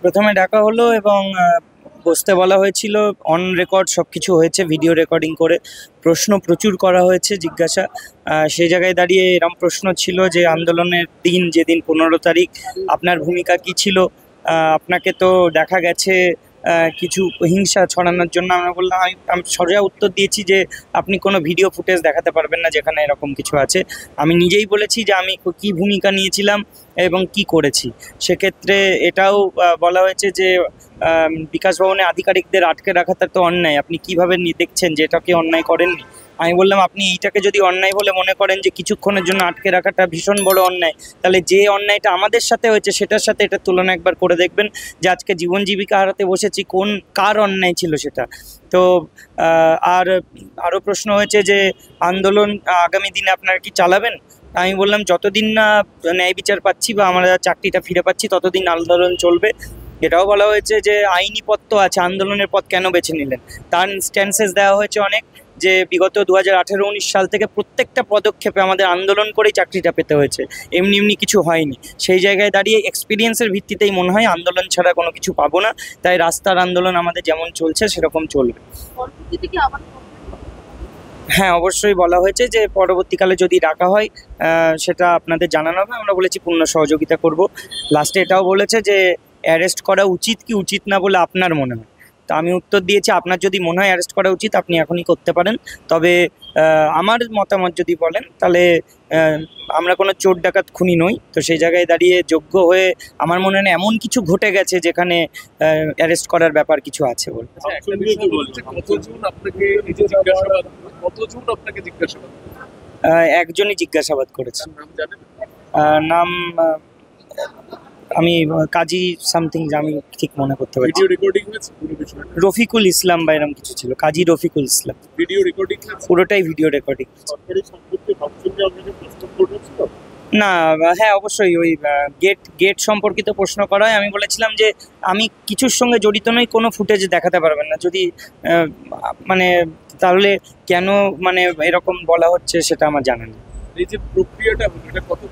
প্রথমে ডাকা হলো এবং বসতে বলা হয়েছিল। অন রেকর্ড সব কিছু হয়েছে, ভিডিও রেকর্ডিং করে প্রশ্ন প্রচুর করা হয়েছে, জিজ্ঞাসা। সেই জায়গায় দাঁড়িয়ে এরম প্রশ্ন ছিল যে আন্দোলনের দিন, যেদিন 15 তারিখ, আপনার ভূমিকা কী ছিল? আপনাকে তো দেখা গেছে কিছু হিংসা ছড়ানোর জন্য। আমরা বললাম, আমি সোজা উত্তর দিয়েছি যে আপনি কোনো ভিডিও ফুটেজ দেখাতে পারবেন না যেখানে এরকম কিছু আছে। আমি নিজেই বলেছি যে আমি কী ভূমিকা নিয়েছিলাম এবং কি করেছি। সেক্ষেত্রে এটাও বলা হয়েছে যে বিকাশ ভবনে আধিকারিকদের আটকে রাখাটা তো অন্যায়। আপনি কিভাবে দেখছেন যে এটাকে অন্যায় করেননি? আমি বললাম, আপনি এইটাকে যদি অন্যায় বলে মনে করেন যে কিছুক্ষণের জন্য আটকে রাখাটা ভীষণ বড় অন্যায়, তাহলে যে অন্যায়টা আমাদের সাথে হয়েছে সেটার সাথে এটার তুলনা একবার করে দেখবেন যে আজকে জীবন জীবিকা হারাতে বসেছি, কার অন্যায় ছিল সেটা। তো আর আরও প্রশ্ন হয়েছে যে আন্দোলন আগামী দিনে আপনারা কি চালাবেন? আমি বললাম, যতদিন না ন্যায় বিচার পাচ্ছি বা আমরা চাকরিটা ফিরে পাচ্ছি ততদিন আন্দোলন চলবে। এটাও বলা হয়েছে যে আইনি পথ তো আছে, আন্দোলনের পথ কেন বেছে নিলেন? তার ইনস্ট্যান্সেস দেওয়া হয়েছে অনেক, যে বিগত 2018-19 সাল থেকে প্রত্যেকটা পদক্ষেপে আমাদের আন্দোলন করেই চাকরিটা পেতে হয়েছে, এমনি এমনি কিছু হয়নি। সেই জায়গায় দাঁড়িয়ে এক্সপিরিয়েন্সের ভিত্তিতেই মনে হয় আন্দোলন ছাড়া কোনো কিছু পাবো না, তাই রাস্তার আন্দোলন আমাদের যেমন চলছে সেরকম চলবে। হ্যাঁ, অবশ্যই বলা হয়েছে যে পরবর্তীকালে যদি ডাকা হয় সেটা আপনাদের জানানো হবে। আমরা বলেছি পূর্ণ সহযোগিতা করব। লাস্টে এটাও বলেছে যে অ্যারেস্ট করা উচিত কি উচিত না বলে আপনার মনে হয়। তা আমি উত্তর দিয়েছি, আপনার যদি মনে হয় অ্যারেস্ট করা উচিত আপনি এখনই করতে পারেন, তবে আমার মতামত যদি বলেন তাহলে আমরা কোনো চোর ডাকাত খুনি নই। তো সেই জায়গায় দাঁড়িয়ে যোগ্য হয়ে আমার মনে হয় না এমন কিছু ঘটে গেছে যেখানে অ্যারেস্ট করার ব্যাপার কিছু আছে বলে। একজনই জিজ্ঞাসাবাদ করেছে। নাম আমি কাজী সামথিং, আমি ঠিক মনে করতে পারছি। রফিকুল ইসলাম বা এরকম কিছু ছিল, কাজী রফিকুল ইসলাম। পুরোটাই ভিডিও রেকর্ডিং। না, হ্যাঁ অবশ্যই ওই গেট সম্পর্কিত প্রশ্ন করা হয়। আমি বলেছিলাম যে আমি কিছুর সঙ্গে জড়িত নই, কোনো ফুটেজ দেখাতে পারবেন না। যদি মানে তাহলে কেন এরকম বলা হচ্ছে সেটা আমার জানা নেই। এই যে প্রক্রিয়াটা, এটা কত